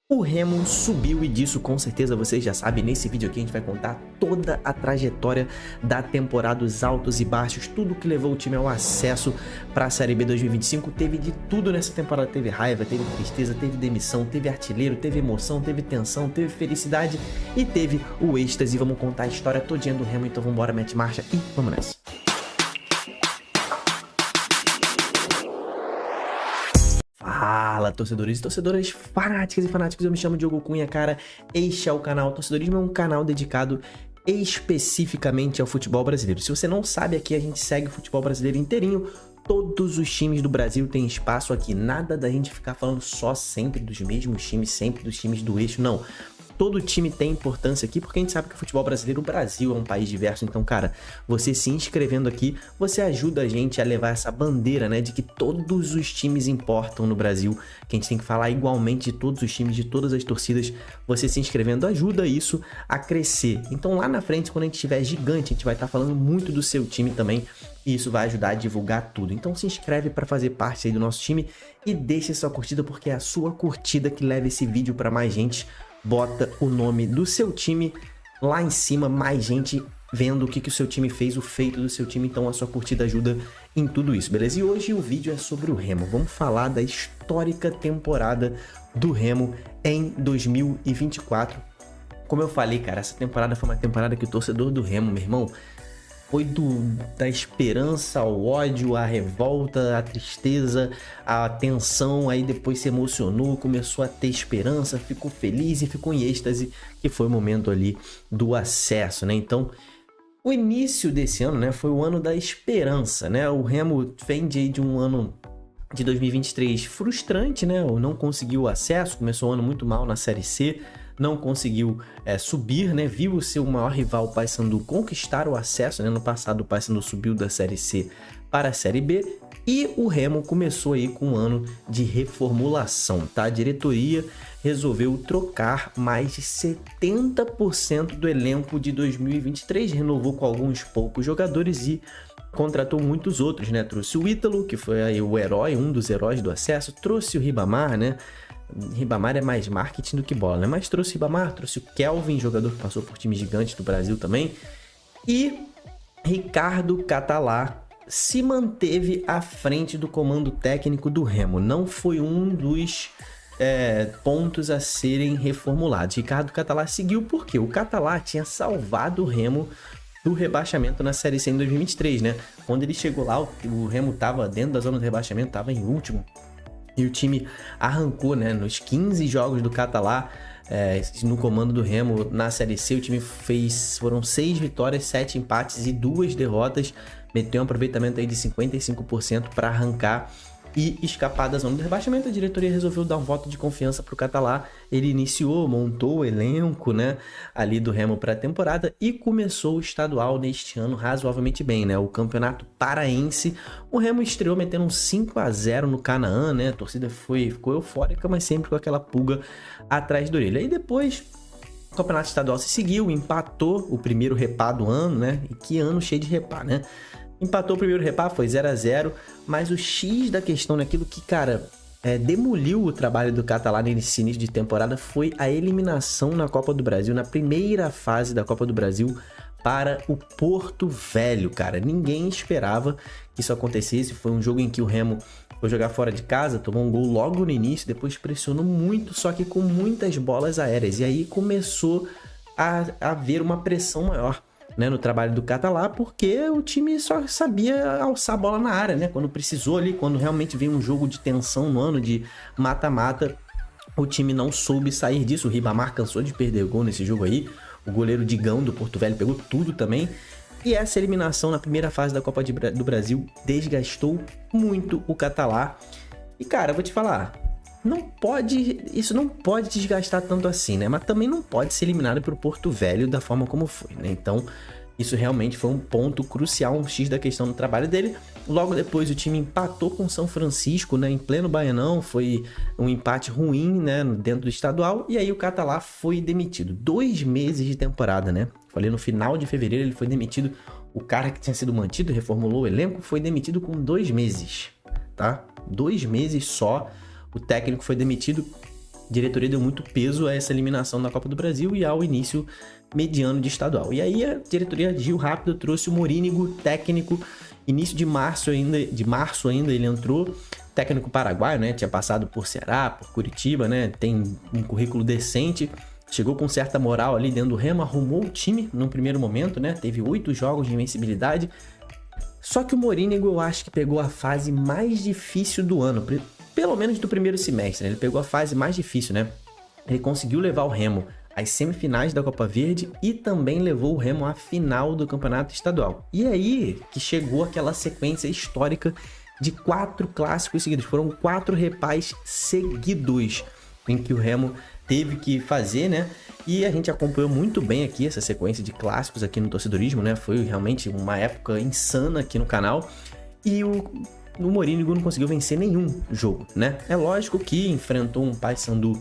O Remo subiu e disso com certeza vocês já sabem. Nesse vídeo aqui a gente vai contar toda a trajetória da temporada, os altos e baixos, tudo que levou o time ao acesso para a Série B 2025. Teve de tudo nessa temporada, teve raiva, teve tristeza, teve demissão, teve artilheiro, teve emoção, teve tensão, teve felicidade e teve o êxtase. Vamos contar a história todinha do Remo, então vamos embora, mete marcha e vamos nessa. Fala, torcedores e torcedoras fanáticas e fanáticos, eu me chamo Diogo Cunha, cara. Este é o canal Torcedorismo, é um canal dedicado especificamente ao futebol brasileiro. Se você não sabe, aqui a gente segue o futebol brasileiro inteirinho. Todos os times do Brasil têm espaço aqui, nada da gente ficar falando só sempre dos mesmos times, sempre dos times do eixo, não. Todo time tem importância aqui, porque a gente sabe que o futebol brasileiro, o Brasil é um país diverso. Então, cara, você se inscrevendo aqui, você ajuda a gente a levar essa bandeira, né, de que todos os times importam no Brasil, que a gente tem que falar igualmente de todos os times, de todas as torcidas. Você se inscrevendo ajuda isso a crescer. Então, lá na frente, quando a gente estiver gigante, a gente vai estar falando muito do seu time também, e isso vai ajudar a divulgar tudo. Então, se inscreve para fazer parte aí do nosso time e deixa sua curtida, porque é a sua curtida que leva esse vídeo para mais gente. Bota o nome do seu time lá em cima, mais gente vendo o que o seu time fez, o feito do seu time, então a sua curtida ajuda em tudo isso, beleza? E hoje o vídeo é sobre o Remo, vamos falar da histórica temporada do Remo em 2024. Como eu falei, cara, essa temporada foi uma temporada que o torcedor do Remo, meu irmão, foi da esperança ao ódio, à revolta, à tristeza, à tensão, aí depois se emocionou, começou a ter esperança, ficou feliz e ficou em êxtase, que foi o momento ali do acesso, né? Então, o início desse ano, né, foi o ano da esperança, né? O Remo vem de um ano de 2023 frustrante, né? Não conseguiu o acesso, começou o ano muito mal na Série C, não conseguiu subir, né? Viu o seu maior rival, o Paysandu, conquistar o acesso, né? No passado o Paysandu subiu da Série C para a Série B e o Remo começou aí com um ano de reformulação, tá? A diretoria resolveu trocar mais de 70% do elenco de 2023, renovou com alguns poucos jogadores e contratou muitos outros, né? Trouxe o Ítalo, que foi aí o herói, um dos heróis do acesso, trouxe o Ribamar, né? Ribamar é mais marketing do que bola, né? Mas trouxe o Ribamar, trouxe o Kelvin, jogador que passou por times gigantes do Brasil também. E Ricardo Catalá se manteve à frente do comando técnico do Remo. Não foi um dos pontos a serem reformulados. Ricardo Catalá seguiu porque o Catalá tinha salvado o Remo do rebaixamento na Série C em 2023, né? Quando ele chegou lá, o Remo estava dentro da zona do rebaixamento, estava em último. E o time arrancou, né? Nos 15 jogos do Catalá, no comando do Remo na Série C, o time foram 6 vitórias, 7 empates e 2 derrotas. Meteu um aproveitamento aí de 55% para arrancar e escapar da zona do rebaixamento. A diretoria resolveu dar um voto de confiança para o Catalá. Ele montou o elenco, né, ali do Remo para a temporada e começou o estadual neste ano razoavelmente bem, né? O Campeonato Paraense, o Remo estreou metendo um 5-0 no Canaã, né? A torcida ficou eufórica, mas sempre com aquela pulga atrás da orelha. E depois o Campeonato Estadual se seguiu, empatou o primeiro repá do ano, né? E que ano cheio de repá, né? Empatou o primeiro repá, foi 0-0, mas o X da questão naquilo que, cara, demoliu o trabalho do Catalá nesse início de temporada foi a eliminação na Copa do Brasil, na primeira fase da Copa do Brasil para o Porto Velho, cara. Ninguém esperava que isso acontecesse, foi um jogo em que o Remo foi jogar fora de casa, tomou um gol logo no início, depois pressionou muito, só que com muitas bolas aéreas, e aí começou a haver uma pressão maior, né, no trabalho do Catalá, porque o time só sabia alçar a bola na área, né? Quando precisou ali, quando realmente veio um jogo de tensão no ano de mata-mata, o time não soube sair disso. O Ribamar cansou de perder gol nesse jogo aí, o goleiro Digão do Porto Velho pegou tudo também, e essa eliminação na primeira fase da Copa do Brasil desgastou muito o Catalá. E cara, eu vou te falar, isso não pode desgastar tanto assim, né? Mas também não pode ser eliminado pelo Porto Velho da forma como foi, né? Então, isso realmente foi um ponto crucial, um X da questão do trabalho dele. Logo depois o time empatou com o São Francisco, né, em pleno Baianão, foi um empate ruim, né, dentro do estadual, e aí o Catalá foi demitido. 2 meses de temporada, né? Falei, no final de fevereiro ele foi demitido. O cara que tinha sido mantido, reformulou o elenco, foi demitido com 2 meses, tá? 2 meses só. O técnico foi demitido a diretoria deu muito peso a essa eliminação da Copa do Brasil e ao início mediano de estadual. E aí a diretoria agiu rápido, trouxe o Morínigo, técnico, início de março ainda ele entrou, técnico paraguaio, né? Tinha passado por Ceará, por Curitiba, né? Tem um currículo decente, chegou com certa moral ali dentro do Remo, arrumou o time no primeiro momento, né? Teve 8 jogos de invencibilidade. Só que o Morínigo eu acho que pegou a fase mais difícil do ano, pelo menos do primeiro semestre, né? Ele pegou a fase mais difícil, né? Ele conseguiu levar o Remo às semifinais da Copa Verde e também levou o Remo à final do Campeonato Estadual. E aí que chegou aquela sequência histórica de 4 clássicos seguidos. Foram 4 repais seguidos em que o Remo teve que fazer, né? E a gente acompanhou muito bem aqui essa sequência de clássicos aqui no torcedorismo, né? Foi realmente uma época insana aqui no canal. E o Morínigo não conseguiu vencer nenhum jogo, né? É lógico que enfrentou um Paysandu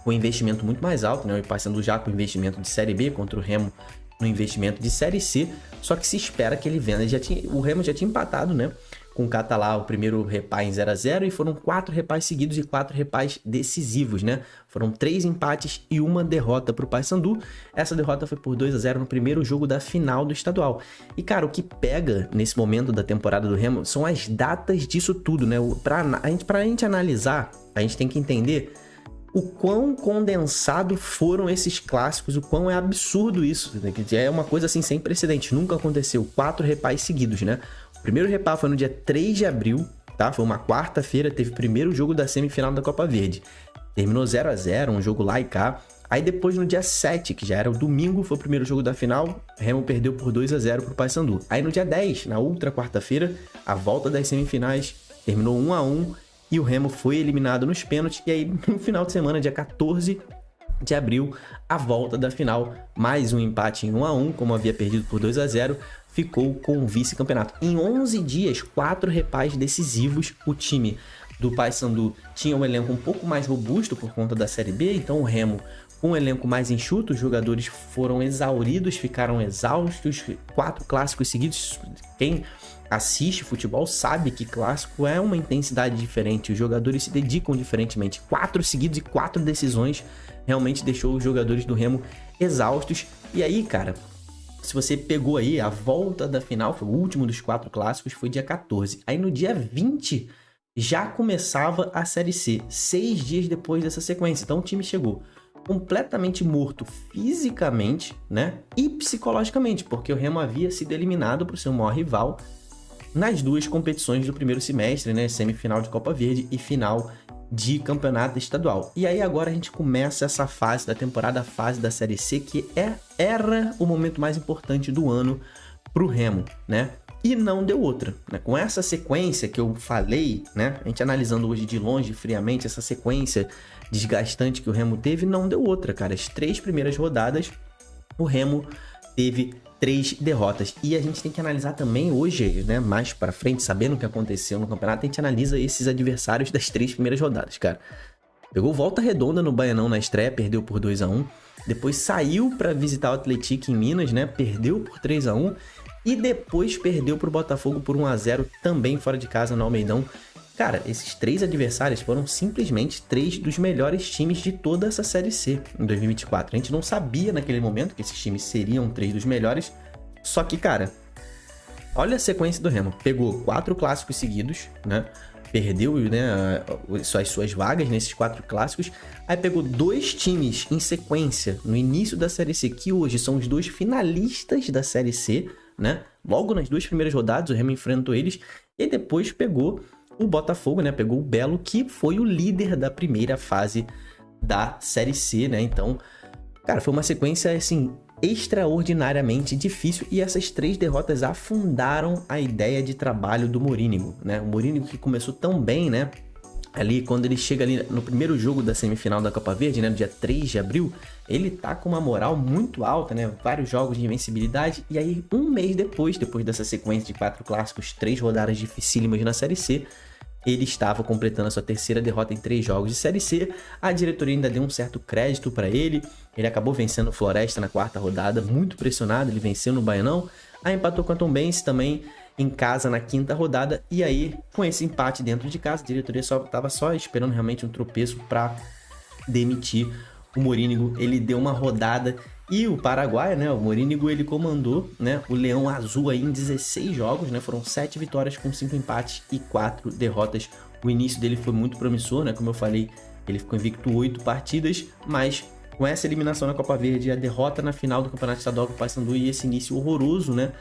com investimento muito mais alto, né? O Paysandu já com investimento de Série B contra o Remo no investimento de Série C. Só que se espera que ele venda. O Remo já tinha empatado, né? Com o Catalá, o primeiro repá em 0-0, e foram 4 repás seguidos e 4 repás decisivos, né? Foram 3 empates e 1 derrota para o Paysandu. Essa derrota foi por 2-0 no primeiro jogo da final do estadual. E, cara, o que pega nesse momento da temporada do Remo são as datas disso tudo, né? Pra gente analisar, a gente tem que entender o quão condensado foram esses clássicos, o quão é absurdo isso. É uma coisa assim sem precedentes, nunca aconteceu. 4 repás seguidos, né? O primeiro repá foi no dia 3 de abril, tá? Foi uma quarta-feira, teve o primeiro jogo da semifinal da Copa Verde. Terminou 0-0, um jogo lá e cá. Aí depois no dia 7, que já era o domingo, foi o primeiro jogo da final, Remo perdeu por 2-0 pro Paysandu. Aí no dia 10, na outra quarta-feira, a volta das semifinais, terminou 1-1 e o Remo foi eliminado nos pênaltis. E aí no final de semana, dia 14 de abril, a volta da final, mais um empate em 1-1, como havia perdido por 2-0, ficou com o vice-campeonato. Em 11 dias, 4 repás decisivos, o time do Paysandu tinha um elenco um pouco mais robusto por conta da Série B, então o Remo com um elenco mais enxuto, os jogadores foram exauridos, ficaram exaustos, 4 clássicos seguidos. Quem assiste futebol sabe que clássico é uma intensidade diferente, os jogadores se dedicam diferentemente. 4 seguidos e 4 decisões realmente deixou os jogadores do Remo exaustos. E aí, cara, se você pegou aí a volta da final, foi o último dos 4 clássicos, foi dia 14. Aí no dia 20 já começava a Série C, 6 dias depois dessa sequência. Então o time chegou completamente morto fisicamente, né? E psicologicamente, porque o Remo havia sido eliminado para o seu maior rival nas 2 competições do primeiro semestre, né? Semifinal de Copa Verde e final de campeonato estadual. E aí agora a gente começa essa fase da temporada, a fase da Série C, que era o momento mais importante do ano pro Remo, né? E não deu outra, né? Com essa sequência que eu falei, né? A gente analisando hoje de longe, friamente, essa sequência desgastante que o Remo teve, não deu outra, cara. As 3 primeiras rodadas, o Remo teve 3 derrotas. E a gente tem que analisar também hoje, né, mais pra frente, sabendo o que aconteceu no campeonato, a gente analisa esses adversários das 3 primeiras rodadas, cara. Pegou volta redonda no Baianão na estreia, perdeu por 2-1. Depois saiu pra visitar o Atlético em Minas, né, perdeu por 3-1. E depois perdeu pro Botafogo por 1-0, também fora de casa no Almeidão. Cara, esses 3 adversários foram simplesmente 3 dos melhores times de toda essa Série C em 2024. A gente não sabia naquele momento que esses times seriam 3 dos melhores. Só que, cara, olha a sequência do Remo. Pegou 4 clássicos seguidos, né? Perdeu, né, as suas vagas nesses 4 clássicos. Aí pegou 2 times em sequência no início da Série C, que hoje são os 2 finalistas da Série C, né? Logo nas 2 primeiras rodadas, o Remo enfrentou eles. E depois pegou o Botafogo, né? Pegou o Belo, que foi o líder da primeira fase da Série C, né? Então, cara, foi uma sequência, assim, extraordinariamente difícil. E essas 3 derrotas afundaram a ideia de trabalho do Morínigo, né? O Morínigo que começou tão bem, né? Ali, quando ele chega ali no primeiro jogo da semifinal da Copa Verde, né? No dia 3 de abril, ele tá com uma moral muito alta, né? Vários jogos de invencibilidade. E aí, um mês depois dessa sequência de 4 clássicos, 3 rodadas dificílimas na Série C, ele estava completando a sua 3ª derrota em 3 jogos de Série C. A diretoria ainda deu um certo crédito para ele. Ele acabou vencendo o Floresta na 4ª rodada, muito pressionado. Ele venceu no Baianão. Aí empatou com a Tombense também em casa na 5ª rodada. E aí, com esse empate dentro de casa, a diretoria estava só esperando realmente um tropeço para demitir o Morínigo. Ele deu uma rodada e o Paraguai, né, o Morínigo, ele comandou, né, o Leão Azul aí em 16 jogos, né, foram 7 vitórias com 5 empates e 4 derrotas. O início dele foi muito promissor, né, como eu falei, ele ficou invicto 8 partidas, mas com essa eliminação na Copa Verde, a derrota na final do Campeonato Estadual com o Paysandu e esse início horroroso, né,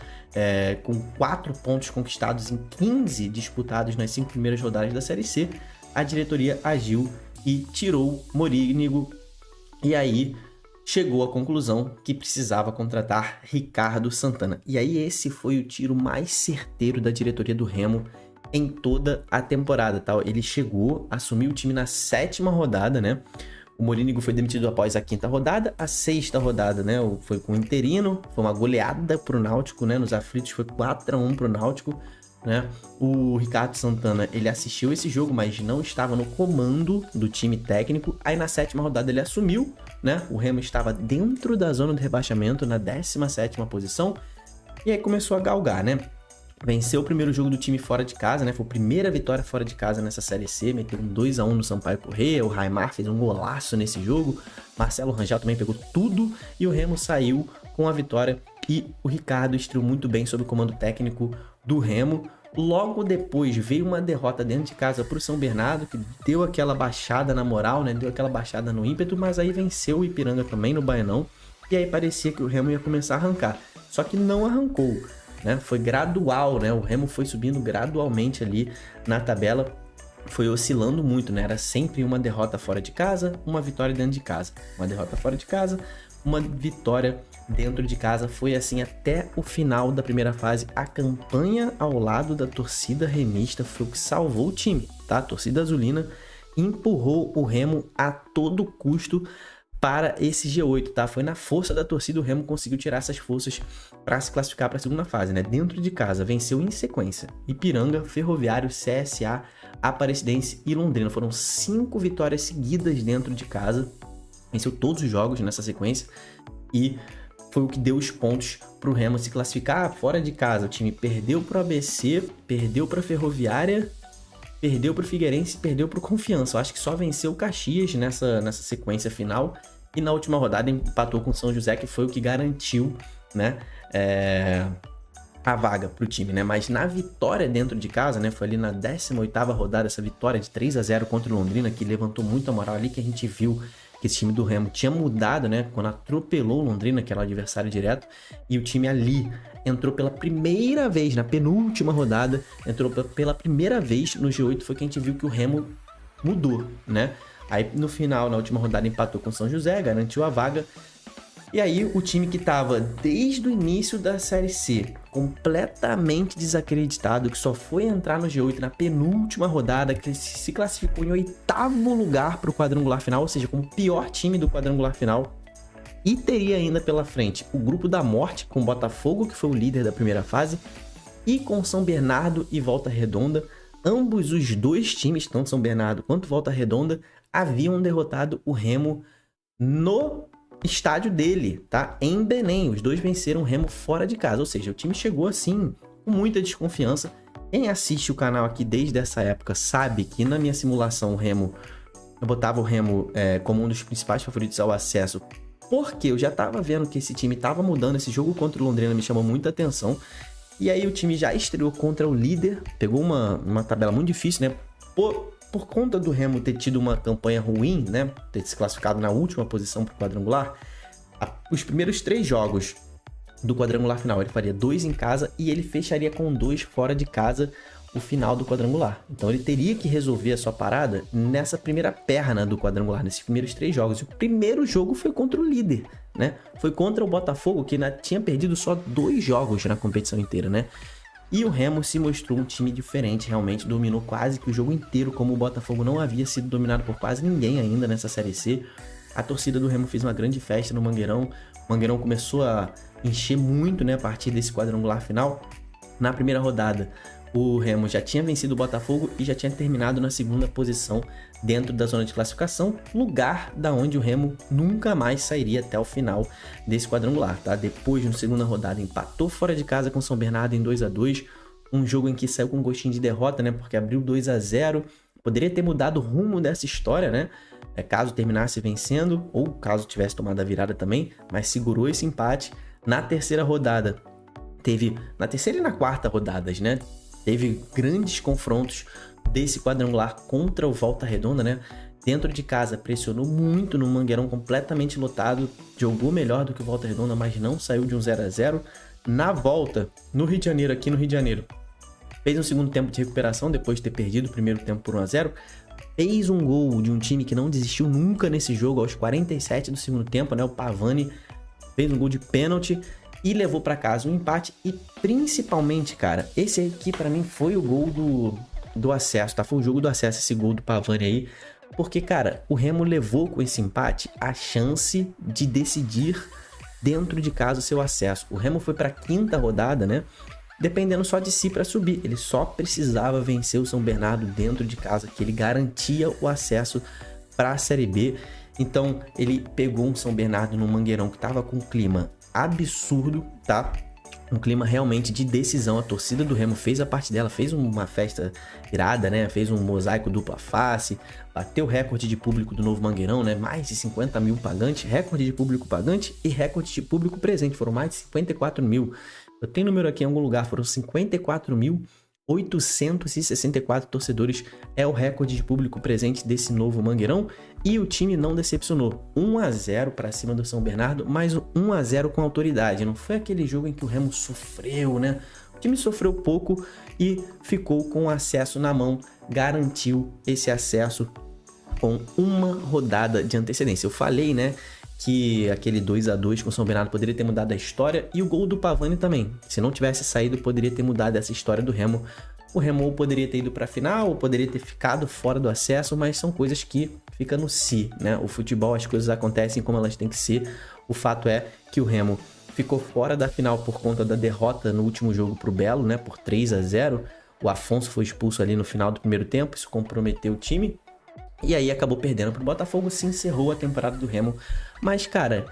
com 4 pontos conquistados em 15 disputados nas 5 primeiras rodadas da Série C, a diretoria agiu e tirou Morínigo, e aí chegou à conclusão que precisava contratar Ricardo Santana. E aí esse foi o tiro mais certeiro da diretoria do Remo em toda a temporada, tá? Ele chegou, assumiu o time na 7ª rodada, né? O Morínigo foi demitido após a 5ª rodada, a 6ª rodada, né? Foi com o interino, foi uma goleada pro Náutico, né? Nos aflitos foi 4-1 pro Náutico, né? O Ricardo Santana, ele assistiu esse jogo, mas não estava no comando do time técnico. Aí na 7ª rodada ele assumiu, né? O Remo estava dentro da zona de rebaixamento, na 17ª posição, e aí começou a galgar, né? Venceu o primeiro jogo do time fora de casa, né? Foi a primeira vitória fora de casa nessa Série C, meteu um 2-1 no Sampaio Corrêa, o Raimar fez um golaço nesse jogo, Marcelo Rangel também pegou tudo, e o Remo saiu com a vitória, e o Ricardo estreou muito bem sob o comando técnico do Remo. Logo depois veio uma derrota dentro de casa para o São Bernardo, que deu aquela baixada na moral, né? Deu aquela baixada no ímpeto, mas aí venceu o Ipiranga também no Baianão, e aí parecia que o Remo ia começar a arrancar, só que não arrancou, né? Foi gradual, né? O Remo foi subindo gradualmente ali na tabela, foi oscilando muito, né? Era sempre uma derrota fora de casa, uma vitória dentro de casa, uma derrota fora de casa, uma vitória dentro de casa. Foi assim até o final da primeira fase. A campanha ao lado da torcida remista foi o que salvou o time, tá? A torcida azulina empurrou o Remo a todo custo para esse G8, tá? Foi na força da torcida, o Remo conseguiu tirar essas forças para se classificar para a segunda fase, né? Dentro de casa, venceu em sequência Ipiranga, Ferroviário, CSA, Aparecidense e Londrina. Foram 5 vitórias seguidas dentro de casa, venceu todos os jogos nessa sequência e foi o que deu os pontos para o Remo se classificar. Fora de casa, o time perdeu para o ABC, perdeu para a Ferroviária, perdeu para o Figueirense, perdeu para o Confiança. Eu acho que só venceu o Caxias nessa sequência final. E na última rodada empatou com o São José, que foi o que garantiu, né, a vaga para o time, né? Mas na vitória dentro de casa, né, foi ali na 18ª rodada, essa vitória de 3-0 contra o Londrina, que levantou muito a moral ali, que a gente viu que esse time do Remo tinha mudado, né, quando atropelou o Londrina, que era o adversário direto, e o time ali entrou pela primeira vez, na penúltima rodada, entrou pela primeira vez no G8, foi que a gente viu que o Remo mudou, né? Aí no final, na última rodada, empatou com o São José, garantiu a vaga. E aí o time que estava desde o início da Série C completamente desacreditado, que só foi entrar no G8 na penúltima rodada, que se classificou em 8º lugar para o quadrangular final, ou seja, como o pior time do quadrangular final. E teria ainda pela frente o grupo da morte, com o Botafogo, que foi o líder da primeira fase, e com São Bernardo e Volta Redonda. Ambos os dois times, tanto São Bernardo quanto Volta Redonda, haviam derrotado o Remo no estádio dele, tá? Em Belém. Os dois venceram o Remo fora de casa, ou seja, o time chegou assim com muita desconfiança. Quem assiste o canal aqui desde essa época sabe que na minha simulação eu botava o Remo como um dos principais favoritos ao acesso, porque eu já tava vendo que esse time tava mudando. Esse jogo contra o Londrina me chamou muita atenção. E aí o time já estreou contra o líder, pegou uma tabela muito difícil, né? Por conta do Remo ter tido uma campanha ruim, né? Ter se classificado na última posição para o quadrangular, os primeiros 3 jogos do quadrangular final ele faria 2 em casa e ele fecharia com 2 fora de casa o final do quadrangular. Então ele teria que resolver a sua parada nessa primeira perna do quadrangular, nesses primeiros 3 jogos. E o primeiro jogo foi contra o líder, né? Foi contra o Botafogo, que tinha perdido só 2 jogos na competição inteira, né? E o Remo se mostrou um time diferente, realmente dominou quase que o jogo inteiro, como o Botafogo não havia sido dominado por quase ninguém ainda nessa Série C. A torcida do Remo fez uma grande festa no Mangueirão. O Mangueirão começou a encher muito, né, a partir desse quadrangular final. Na primeira rodada, o Remo já tinha vencido o Botafogo e já tinha terminado na 2ª posição dentro da zona de classificação, lugar da onde o Remo nunca mais sairia até o final desse quadrangular, tá? Depois, na segunda rodada, empatou fora de casa com São Bernardo em 2-2, um jogo em que saiu com um gostinho de derrota, né? Porque abriu 2-0, poderia ter mudado o rumo dessa história, né? Caso terminasse vencendo, ou caso tivesse tomado a virada também, mas segurou esse empate. Na terceira rodada, na terceira e na quarta rodadas, né? Teve grandes confrontos desse quadrangular contra o Volta Redonda, né? Dentro de casa, pressionou muito no Mangueirão completamente lotado, jogou melhor do que o Volta Redonda, mas não saiu de um 0-0. Na volta, no Rio de Janeiro, aqui no Rio de Janeiro, fez um segundo tempo de recuperação, depois de ter perdido o primeiro tempo por 1-0. Fez um gol de um time que não desistiu nunca nesse jogo, aos 47 do segundo tempo, né? O Pavani fez um gol de pênalti e levou para casa um empate. E principalmente, cara, esse aqui para mim foi o gol do acesso, tá? Foi o jogo do acesso, esse gol do Pavani aí. Porque, cara, o Remo levou com esse empate a chance de decidir dentro de casa o seu acesso. O Remo foi para a quinta rodada, né? Dependendo só de si para subir. Ele só precisava vencer o São Bernardo dentro de casa, que ele garantia o acesso para a Série B. Então, ele pegou um São Bernardo no Mangueirão que estava com um clima absurdo, tá? Um clima realmente de decisão. A torcida do Remo fez a parte dela, fez uma festa irada, né? Fez um mosaico dupla face, bateu o recorde de público do Novo Mangueirão, né? Mais de 50 mil pagantes, recorde de público pagante e recorde de público presente. Foram mais de 54 mil. Eu tenho número aqui em algum lugar, foram 54.864 torcedores. É o recorde de público presente desse Novo Mangueirão. E o time não decepcionou. 1-0 para cima do São Bernardo, mas 1-0 com autoridade. Não foi aquele jogo em que o Remo sofreu, né? O time sofreu pouco e ficou com o acesso na mão. Garantiu esse acesso com uma rodada de antecedência. Eu falei, né, que aquele 2-2 com o São Bernardo poderia ter mudado a história, e o gol do Pavani também. Se não tivesse saído, poderia ter mudado essa história do Remo. O Remo ou poderia ter ido para a final, ou poderia ter ficado fora do acesso, mas são coisas que ficam no si, né? O futebol, as coisas acontecem como elas têm que ser. O fato é que o Remo ficou fora da final por conta da derrota no último jogo para o Belo, né? Por 3-0. O Afonso foi expulso ali no final do primeiro tempo, isso comprometeu o time. E aí acabou perdendo para o Botafogo, se encerrou a temporada do Remo. Mas, cara,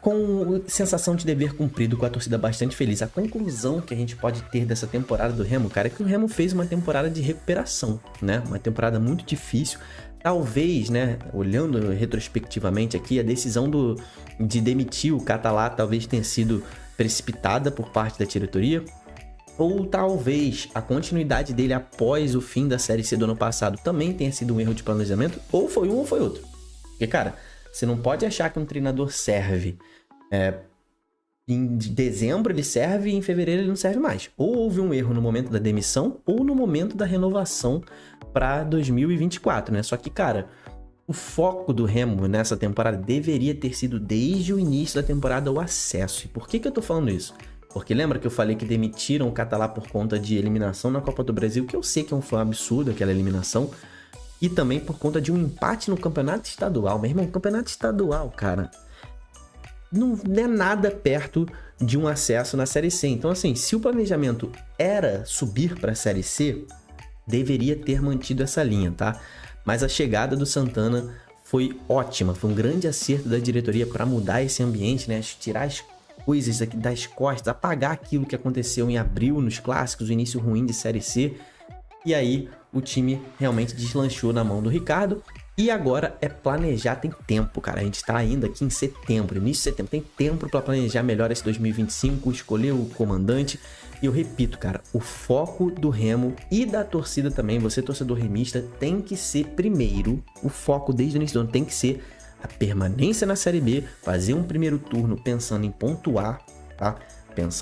com sensação de dever cumprido, com a torcida bastante feliz. A conclusão que a gente pode ter dessa temporada do Remo, cara, é que o Remo fez uma temporada de recuperação, né? Uma temporada muito difícil. Talvez, né, olhando retrospectivamente aqui, a decisão de demitir o Catalá talvez tenha sido precipitada por parte da diretoria. Ou talvez a continuidade dele após o fim da Série C do ano passado também tenha sido um erro de planejamento. Ou foi um ou foi outro. Porque, cara, você não pode achar que um treinador serve em dezembro ele serve e em fevereiro ele não serve mais. Ou houve um erro no momento da demissão ou no momento da renovação para 2024, né? Só que, cara, o foco do Remo nessa temporada deveria ter sido desde o início da temporada o acesso. E por que eu tô falando isso? Porque lembra que eu falei que demitiram o Catalá por conta de eliminação na Copa do Brasil, que eu sei que foi um absurdo aquela eliminação, e também por conta de um empate no campeonato estadual. Meu irmão, campeonato estadual, cara, não é nada perto de um acesso na Série C. Então, assim, se o planejamento era subir para a Série C, deveria ter mantido essa linha, tá? Mas a chegada do Santana foi ótima, foi um grande acerto da diretoria para mudar esse ambiente, né? Tirar as coisas aqui das costas, apagar aquilo que aconteceu em abril nos clássicos, o início ruim de Série C. E aí o time realmente deslanchou na mão do Ricardo. E agora é planejar, tem tempo, cara. A gente tá ainda aqui em setembro, início de setembro. Tem tempo para planejar melhor esse 2025, escolher o comandante. E eu repito, cara, o foco do Remo e da torcida também, você torcedor remista, tem que ser primeiro, o foco desde o início do ano tem que ser a permanência na Série B, fazer um primeiro turno pensando em pontuar, tá?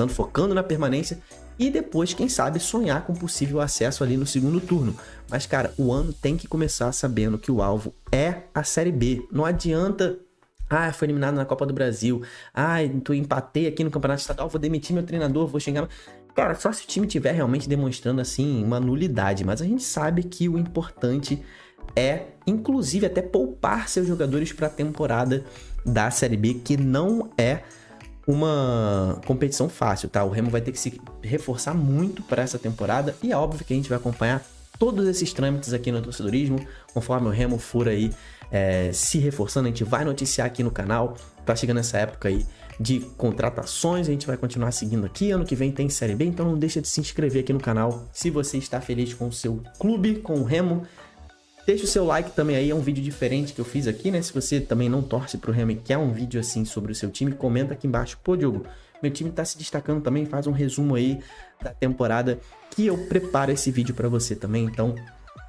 Focando na permanência e depois, quem sabe, sonhar com possível acesso ali no segundo turno. Mas, cara, o ano tem que começar sabendo que o alvo é a Série B. Não adianta, foi eliminado na Copa do Brasil, tu empatei aqui no Campeonato Estadual, vou demitir meu treinador, vou xingar... Cara, só se o time estiver realmente demonstrando, assim, uma nulidade. Mas a gente sabe que o importante é, inclusive, até poupar seus jogadores para a temporada da Série B, que não é uma competição fácil, tá? O Remo vai ter que se reforçar muito para essa temporada e é óbvio que a gente vai acompanhar todos esses trâmites aqui no Torcedorismo, conforme o Remo for aí se reforçando, a gente vai noticiar aqui no canal. Tá chegando essa época aí de contratações, a gente vai continuar seguindo aqui. Ano que vem tem Série B, então não deixa de se inscrever aqui no canal se você está feliz com o seu clube, com o Remo. Deixa o seu like também aí, é um vídeo diferente que eu fiz aqui, né? Se você também não torce pro Remo e quer um vídeo assim sobre o seu time, comenta aqui embaixo. Pô, Diogo, meu time tá se destacando também, faz um resumo aí da temporada que eu preparo esse vídeo pra você também. Então,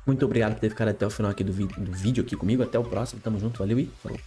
muito obrigado por ter ficado até o final aqui do vídeo aqui comigo. Até o próximo, tamo junto, valeu e falou.